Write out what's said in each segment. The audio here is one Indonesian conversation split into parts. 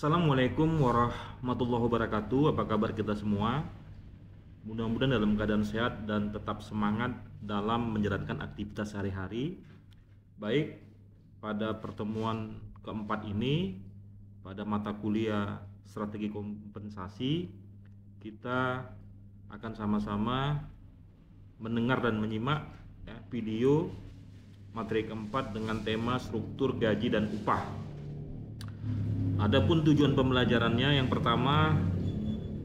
Assalamualaikum warahmatullahi wabarakatuh. Apa kabar kita semua? Mudah-mudahan dalam keadaan sehat dan tetap semangat dalam menjalankan aktivitas sehari-hari. Baik, pada pertemuan keempat ini, pada mata kuliah strategi kompensasi, kita akan sama-sama mendengar dan menyimak video materi keempat dengan tema struktur gaji dan upah. Adapun tujuan pembelajarannya, yang pertama,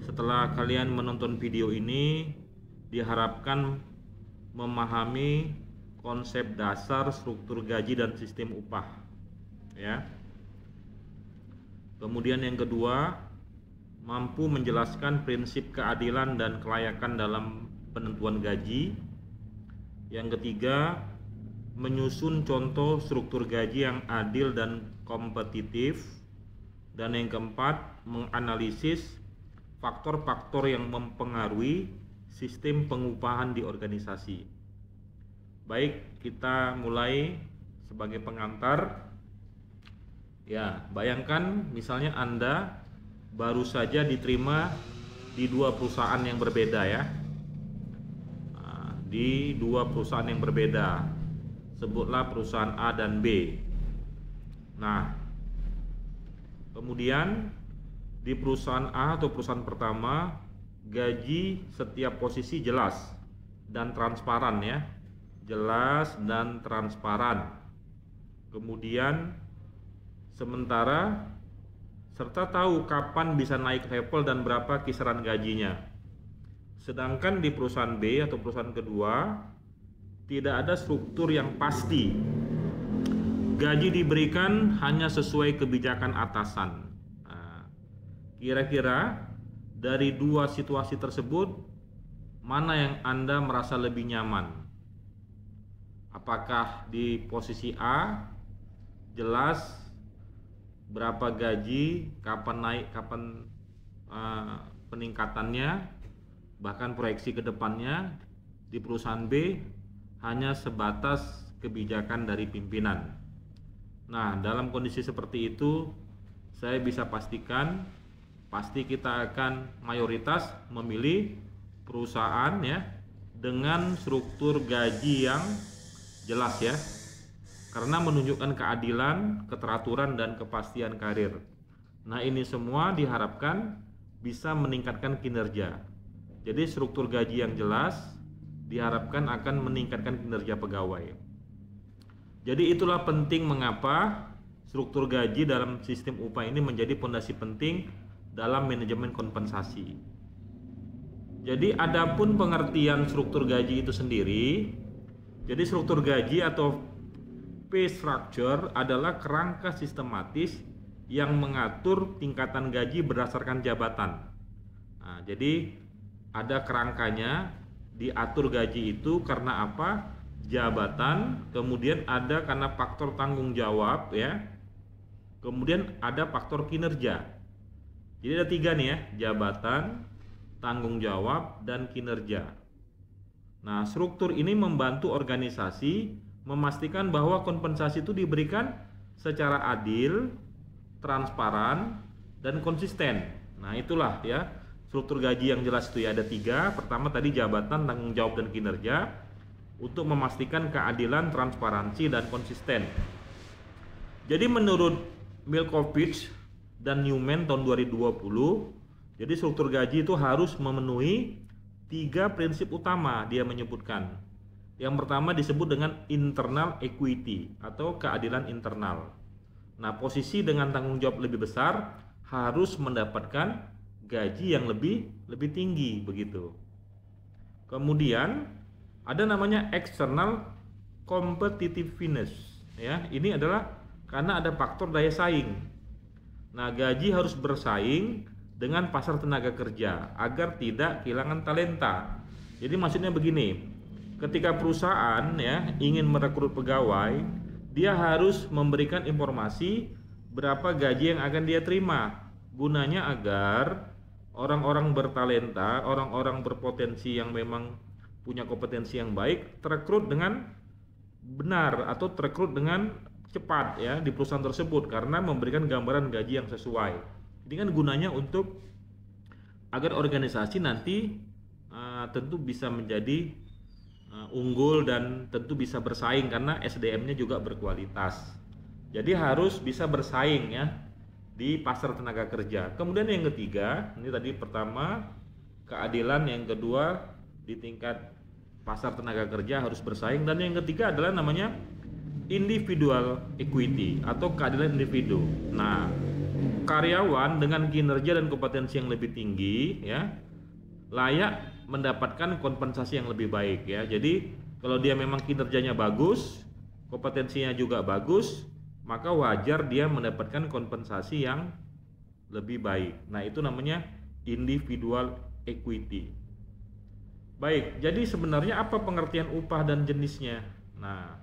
setelah kalian menonton video ini, diharapkan memahami konsep dasar struktur gaji dan sistem upah, ya. Kemudian yang kedua, mampu menjelaskan prinsip keadilan dan kelayakan dalam penentuan gaji. Yang ketiga, menyusun contoh struktur gaji yang adil dan kompetitif. Dan yang keempat, menganalisis faktor-faktor yang mempengaruhi sistem pengupahan di organisasi. Baik, kita mulai sebagai pengantar. Ya, bayangkan misalnya Anda baru saja diterima di dua perusahaan yang berbeda, ya. Di dua perusahaan yang berbeda. Sebutlah perusahaan A dan B. Nah, kemudian di perusahaan A atau perusahaan pertama, gaji setiap posisi jelas dan transparan, ya. Jelas dan transparan. Kemudian sementara serta tahu kapan bisa naik level dan berapa kisaran gajinya. Sedangkan di perusahaan B atau perusahaan kedua, tidak ada struktur yang pasti. Gaji diberikan hanya sesuai kebijakan atasan. Kira-kira dari dua situasi tersebut, mana yang Anda merasa lebih nyaman? Apakah di posisi A jelas berapa gaji, kapan naik, kapan peningkatannya, bahkan proyeksi ke depannya. Di perusahaan B hanya sebatas kebijakan dari pimpinan. Nah, dalam kondisi seperti itu, saya bisa pastikan pasti kita akan mayoritas memilih perusahaan, ya, dengan struktur gaji yang jelas, ya, karena menunjukkan keadilan, keteraturan, dan kepastian karir. Nah, ini semua diharapkan bisa meningkatkan kinerja. Jadi struktur gaji yang jelas diharapkan akan meningkatkan kinerja pegawai. Jadi itulah penting mengapa struktur gaji dalam sistem upah ini menjadi fondasi penting dalam manajemen kompensasi. Jadi adapun pengertian struktur gaji itu sendiri, jadi struktur gaji atau pay structure adalah kerangka sistematis yang mengatur tingkatan gaji berdasarkan jabatan. Nah, jadi ada kerangkanya, diatur gaji itu karena apa? Jabatan, kemudian ada karena faktor tanggung jawab, ya. Kemudian ada faktor kinerja. Jadi ada tiga nih, ya, jabatan, tanggung jawab, dan kinerja. Nah, struktur ini membantu organisasi memastikan bahwa kompensasi itu diberikan secara adil, transparan, dan konsisten. Nah, itulah, ya, struktur gaji yang jelas itu, ya, ada tiga. Pertama tadi jabatan, tanggung jawab, dan kinerja, untuk memastikan keadilan, transparansi, dan konsisten. Jadi menurut Milkovich dan Newman tahun 2020, jadi struktur gaji itu harus memenuhi tiga prinsip utama, dia menyebutkan. Yang pertama disebut dengan internal equity atau keadilan internal. Nah, posisi dengan tanggung jawab lebih besar harus mendapatkan gaji yang lebih tinggi, begitu. Kemudian ada namanya external competitiveness, ya. Ini adalah karena ada faktor daya saing. Nah, gaji harus bersaing dengan pasar tenaga kerja agar tidak kehilangan talenta. Jadi maksudnya begini, ketika perusahaan, ya, ingin merekrut pegawai, dia harus memberikan informasi berapa gaji yang akan dia terima. Gunanya agar orang-orang bertalenta, orang-orang berpotensi yang memang punya kompetensi yang baik terekrut dengan benar atau terekrut dengan cepat, ya, di perusahaan tersebut karena memberikan gambaran gaji yang sesuai. Ini kan gunanya untuk agar organisasi nanti tentu bisa menjadi unggul dan tentu bisa bersaing karena SDM-nya juga berkualitas. Jadi harus bisa bersaing ya di pasar tenaga kerja. Kemudian yang ketiga, ini tadi pertama keadilan, yang kedua di tingkat pasar tenaga kerja harus bersaing, dan yang ketiga adalah namanya individual equity atau keadilan individu. Nah, karyawan dengan kinerja dan kompetensi yang lebih tinggi ya layak mendapatkan kompensasi yang lebih baik ya. Jadi kalau dia memang kinerjanya bagus, kompetensinya juga bagus, maka wajar dia mendapatkan kompensasi yang lebih baik. Nah, itu namanya individual equity. Baik, jadi sebenarnya apa pengertian upah dan jenisnya? Nah,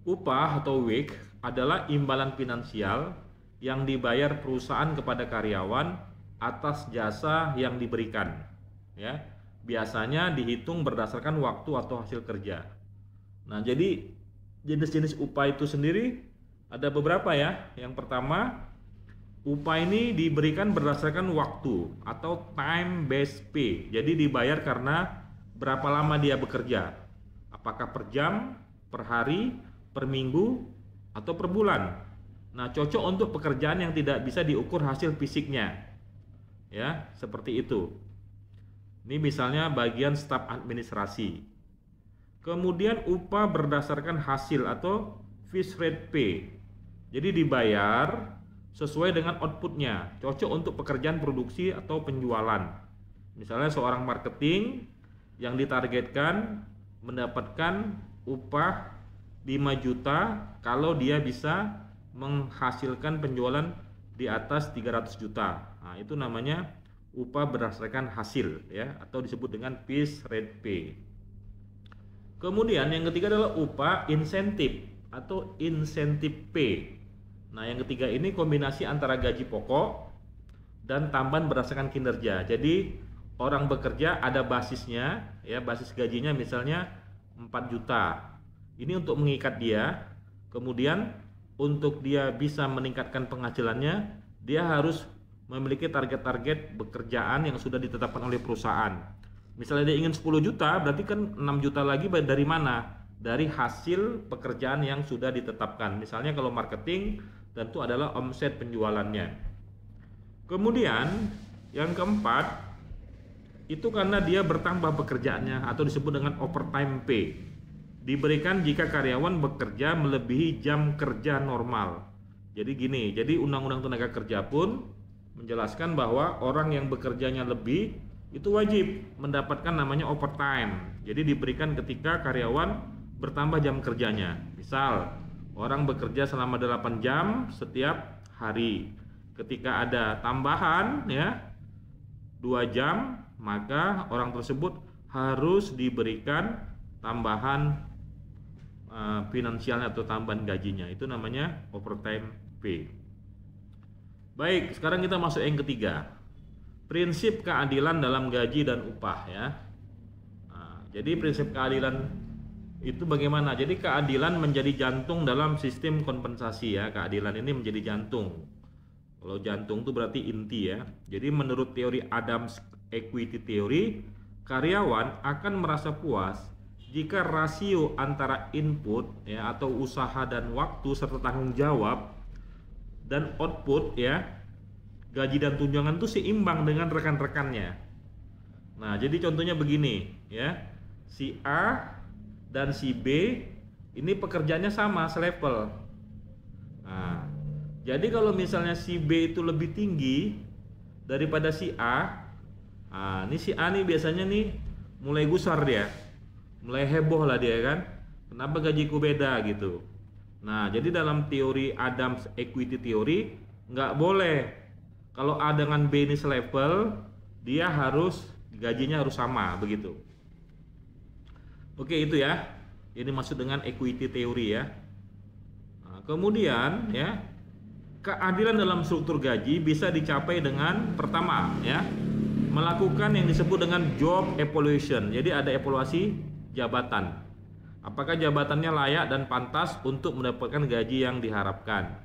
upah atau wage adalah imbalan finansial yang dibayar perusahaan kepada karyawan atas jasa yang diberikan. Ya, biasanya dihitung berdasarkan waktu atau hasil kerja. Nah, jadi jenis-jenis upah itu sendiri ada beberapa ya. Yang pertama, upah ini diberikan berdasarkan waktu atau time based pay. Jadi dibayar karena berapa lama dia bekerja. Apakah per jam, per hari, per minggu, atau per bulan. Nah, cocok untuk pekerjaan yang tidak bisa diukur hasil fisiknya. Ya, seperti itu. Ini misalnya bagian staf administrasi. Kemudian upah berdasarkan hasil atau fixed rate pay. Jadi dibayar sesuai dengan outputnya, cocok untuk pekerjaan produksi atau penjualan. Misalnya seorang marketing yang ditargetkan mendapatkan upah 5 juta kalau dia bisa menghasilkan penjualan di atas 300 juta. Nah, itu namanya upah berdasarkan hasil ya, atau disebut dengan fixed rate pay. Kemudian yang ketiga adalah upah insentif atau incentive pay. Nah, yang ketiga ini kombinasi antara gaji pokok dan tambahan berdasarkan kinerja. Jadi orang bekerja ada basisnya ya, basis gajinya misalnya 4 juta. Ini untuk mengikat dia. Kemudian untuk dia bisa meningkatkan penghasilannya, dia harus memiliki target-target pekerjaan yang sudah ditetapkan oleh perusahaan. Misalnya dia ingin 10 juta, berarti kan 6 juta lagi dari mana? Dari hasil pekerjaan yang sudah ditetapkan. Misalnya kalau marketing tentu adalah omset penjualannya. Kemudian yang keempat itu karena dia bertambah pekerjaannya atau disebut dengan overtime pay. Diberikan jika karyawan bekerja melebihi jam kerja normal. Jadi gini, jadi Undang-Undang Tenaga Kerja pun menjelaskan bahwa orang yang bekerjanya lebih itu wajib mendapatkan namanya overtime. Jadi diberikan ketika karyawan bertambah jam kerjanya. Misal orang bekerja selama 8 jam setiap hari. Ketika ada tambahan ya 2 jam, maka orang tersebut harus diberikan tambahan finansialnya atau tambahan gajinya. Itu namanya overtime pay. Baik, sekarang kita masuk yang ketiga. Prinsip keadilan dalam gaji dan upah ya. Nah, jadi prinsip keadilan itu bagaimana? Jadi keadilan menjadi jantung dalam sistem kompensasi ya. Keadilan ini menjadi jantung. Kalau jantung itu berarti inti ya. Jadi menurut teori Adams Equity Theory, karyawan akan merasa puas jika rasio antara input ya atau usaha dan waktu serta tanggung jawab dan output ya, gaji dan tunjangan itu seimbang dengan rekan-rekannya. Nah, jadi contohnya begini ya. Si A dan si B ini pekerjaannya sama, selevel. Nah, jadi kalau misalnya si B itu lebih tinggi daripada si A, nah, ini si A nih biasanya nih mulai gusar dia, mulai heboh lah dia kan. Kenapa gajiku beda gitu? Nah, jadi dalam teori Adams Equity Theory nggak boleh kalau A dengan B ini selevel, dia harus gajinya harus sama begitu. Oke, itu ya. Ini maksud dengan equity theory ya. Nah, kemudian ya, keadilan dalam struktur gaji bisa dicapai dengan pertama ya, melakukan yang disebut dengan job evaluation. Jadi ada evaluasi jabatan. Apakah jabatannya layak dan pantas untuk mendapatkan gaji yang diharapkan.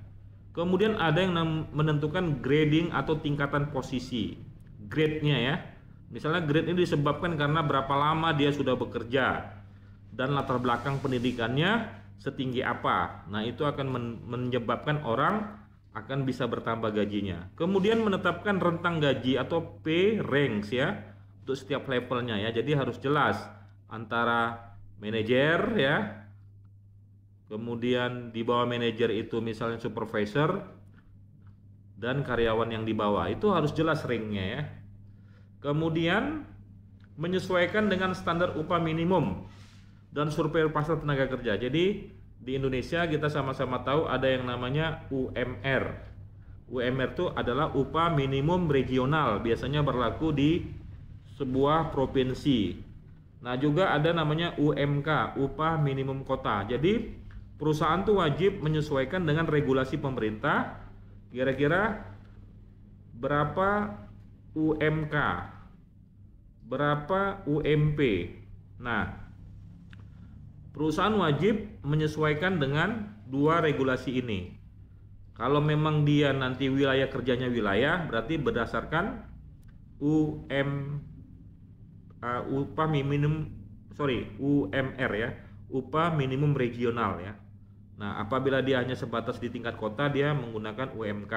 Kemudian ada yang menentukan grading atau tingkatan posisi, grade-nya ya. Misalnya grade ini disebabkan karena berapa lama dia sudah bekerja dan latar belakang pendidikannya setinggi apa. Nah, itu akan menyebabkan orang akan bisa bertambah gajinya. Kemudian menetapkan rentang gaji atau pay range ya untuk setiap levelnya ya. Jadi harus jelas antara manajer ya. Kemudian di bawah manajer itu misalnya supervisor dan karyawan yang di bawah. Itu harus jelas ringnya ya. Kemudian menyesuaikan dengan standar upah minimum dan survei pasar tenaga kerja. Jadi di Indonesia kita sama-sama tahu ada yang namanya UMR. UMR itu adalah upah minimum regional, biasanya berlaku di sebuah provinsi. Nah, juga ada namanya UMK, upah minimum kota. Jadi perusahaan tuh wajib menyesuaikan dengan regulasi pemerintah. Kira-kira berapa UMK, berapa UMP. Nah, perusahaan wajib menyesuaikan dengan dua regulasi ini. Kalau memang dia nanti wilayah kerjanya wilayah, berarti berdasarkan UMR ya, upah minimum regional ya. Nah, apabila dia hanya sebatas di tingkat kota, dia menggunakan UMK.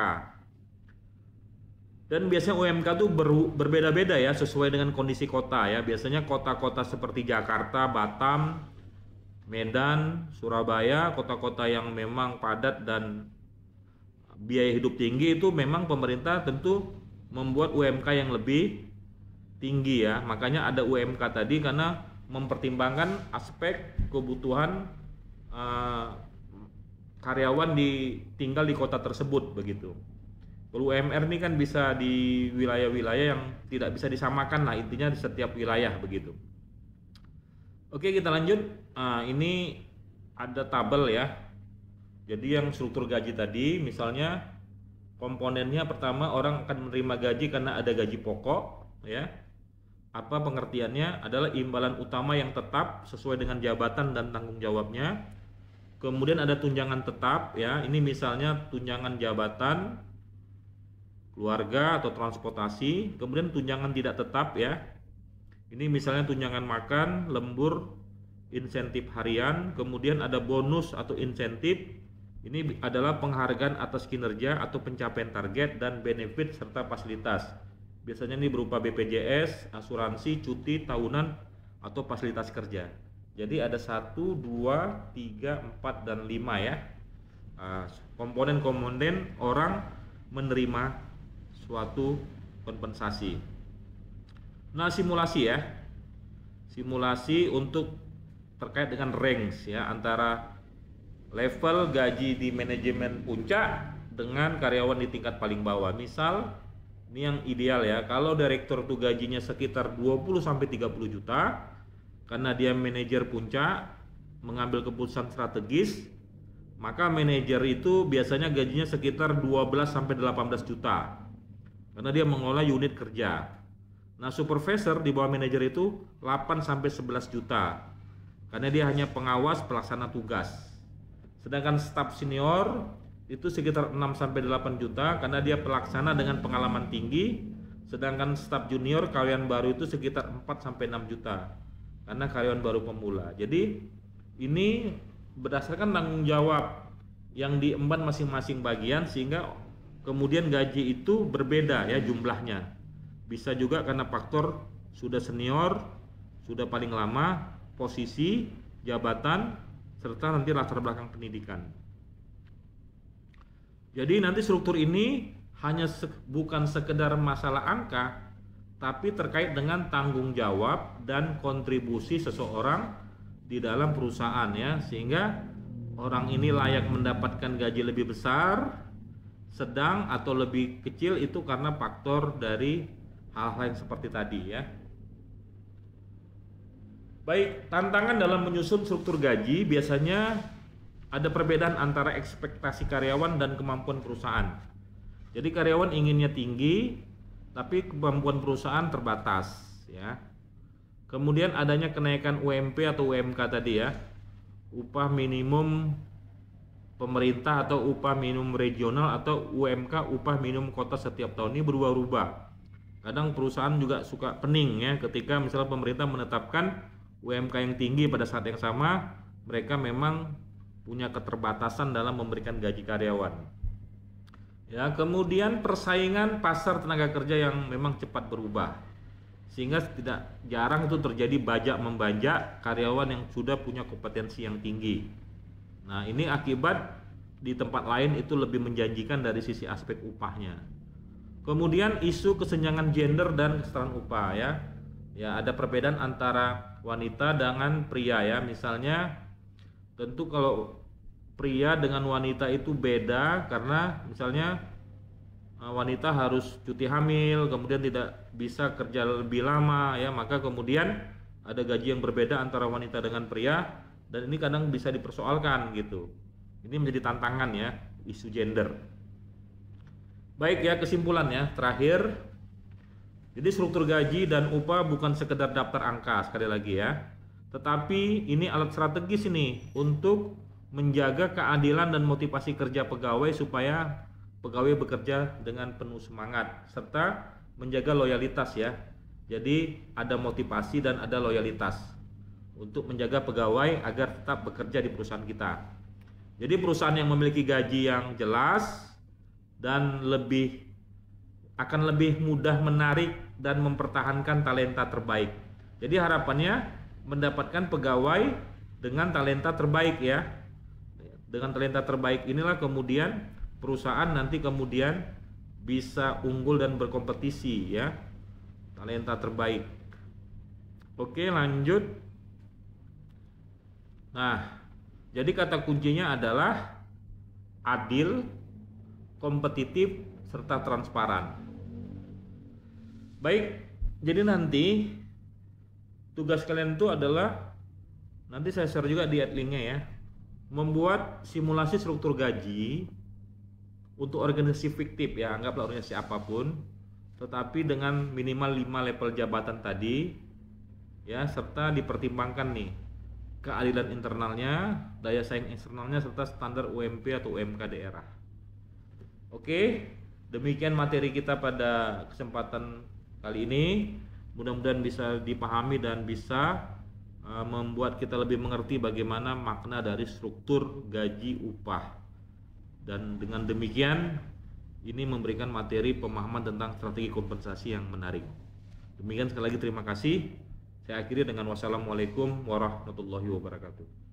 Dan biasanya UMK itu berbeda-beda ya, sesuai dengan kondisi kota ya. Biasanya kota-kota seperti Jakarta, Batam, Medan, Surabaya, kota-kota yang memang padat dan biaya hidup tinggi, itu memang pemerintah tentu membuat UMK yang lebih tinggi ya. Makanya ada UMK tadi karena mempertimbangkan aspek kebutuhan karyawan tinggal di kota tersebut begitu. Kalau UMR ini kan bisa di wilayah-wilayah yang tidak bisa disamakan lah, intinya di setiap wilayah begitu. Oke, kita lanjut. Ini ada tabel ya. Jadi yang struktur gaji tadi, misalnya komponennya pertama orang akan menerima gaji karena ada gaji pokok ya. Apa pengertiannya? Adalah imbalan utama yang tetap sesuai dengan jabatan dan tanggung jawabnya. Kemudian ada tunjangan tetap ya. Ini misalnya tunjangan jabatan, keluarga atau transportasi. Kemudian tunjangan tidak tetap ya. Ini misalnya tunjangan makan, lembur, insentif harian. Kemudian ada bonus atau insentif. Ini adalah penghargaan atas kinerja atau pencapaian target dan benefit serta fasilitas. Biasanya ini berupa BPJS, asuransi, cuti tahunan atau fasilitas kerja. Jadi ada 1, 2, 3, 4, dan 5 ya. Komponen-komponen orang menerima suatu kompensasi. Nah, simulasi ya. Simulasi untuk terkait dengan range ya, antara level gaji di manajemen puncak dengan karyawan di tingkat paling bawah. Misal ini yang ideal ya, kalau direktur tuh gajinya sekitar 20 sampai 30 juta karena dia manajer puncak mengambil keputusan strategis, maka manajer itu biasanya gajinya sekitar 12 sampai 18 juta karena dia mengelola unit kerja. Nah, supervisor di bawah manajer itu 8 sampai 11 juta karena dia hanya pengawas pelaksana tugas. Sedangkan staf senior itu sekitar 6 sampai 8 juta karena dia pelaksana dengan pengalaman tinggi. Sedangkan staf junior karyawan baru itu sekitar 4 sampai 6 juta karena karyawan baru pemula. Jadi ini berdasarkan tanggung jawab yang diemban masing-masing bagian, sehingga kemudian gaji itu berbeda ya jumlahnya. Bisa juga karena faktor sudah senior, sudah paling lama, posisi, jabatan, serta nanti latar belakang pendidikan. Jadi nanti struktur ini hanya bukan sekedar masalah angka, tapi terkait dengan tanggung jawab dan kontribusi seseorang di dalam perusahaan ya, sehingga orang ini layak mendapatkan gaji lebih besar, sedang atau lebih kecil itu karena faktor dari hal-hal yang seperti tadi ya. Baik, tantangan dalam menyusun struktur gaji biasanya ada perbedaan antara ekspektasi karyawan dan kemampuan perusahaan. Jadi karyawan inginnya tinggi, tapi kemampuan perusahaan terbatas ya. Kemudian adanya kenaikan UMP atau UMK tadi ya, upah minimum pemerintah atau upah minimum regional atau UMK, upah minimum kota setiap tahun ini berubah-ubah. Kadang perusahaan juga suka pening ya ketika misalnya pemerintah menetapkan UMK yang tinggi pada saat yang sama mereka memang punya keterbatasan dalam memberikan gaji karyawan. Ya, kemudian persaingan pasar tenaga kerja yang memang cepat berubah. Sehingga tidak jarang itu terjadi bajak membajak karyawan yang sudah punya kompetensi yang tinggi. Nah, ini akibat di tempat lain itu lebih menjanjikan dari sisi aspek upahnya. Kemudian isu kesenjangan gender dan kesetaraan upah ya. Ya, ada perbedaan antara wanita dengan pria ya. Misalnya tentu kalau pria dengan wanita itu beda karena misalnya wanita harus cuti hamil, kemudian tidak bisa kerja lebih lama ya, maka kemudian ada gaji yang berbeda antara wanita dengan pria dan ini kadang bisa dipersoalkan gitu. Ini menjadi tantangan ya, isu gender. Baik ya, kesimpulannya terakhir. Jadi struktur gaji dan upah bukan sekedar daftar angka sekali lagi ya. Tetapi ini alat strategis ini untuk menjaga keadilan dan motivasi kerja pegawai supaya pegawai bekerja dengan penuh semangat serta menjaga loyalitas ya. Jadi ada motivasi dan ada loyalitas untuk menjaga pegawai agar tetap bekerja di perusahaan kita. Jadi perusahaan yang memiliki gaji yang jelas dan akan lebih mudah menarik dan mempertahankan talenta terbaik. Jadi harapannya mendapatkan pegawai dengan talenta terbaik ya. Dengan talenta terbaik inilah kemudian perusahaan nanti kemudian bisa unggul dan berkompetisi ya. Talenta terbaik. Oke, lanjut. Nah, jadi kata kuncinya adalah adil, kompetitif, serta transparan. Baik, jadi nanti tugas kalian itu adalah, nanti saya share juga di linknya ya, membuat simulasi struktur gaji untuk organisasi fiktif ya, anggaplah organisasi apapun, tetapi dengan minimal 5 level jabatan tadi ya, serta dipertimbangkan nih keadilan internalnya, daya saing eksternalnya, serta standar UMP atau UMK daerah. Oke, demikian materi kita pada kesempatan kali ini. Mudah-mudahan bisa dipahami dan bisa membuat kita lebih mengerti bagaimana makna dari struktur gaji upah. Dan dengan demikian ini memberikan materi pemahaman tentang strategi kompensasi yang menarik. Demikian sekali lagi terima kasih. Saya akhiri dengan wassalamualaikum warahmatullahi wabarakatuh.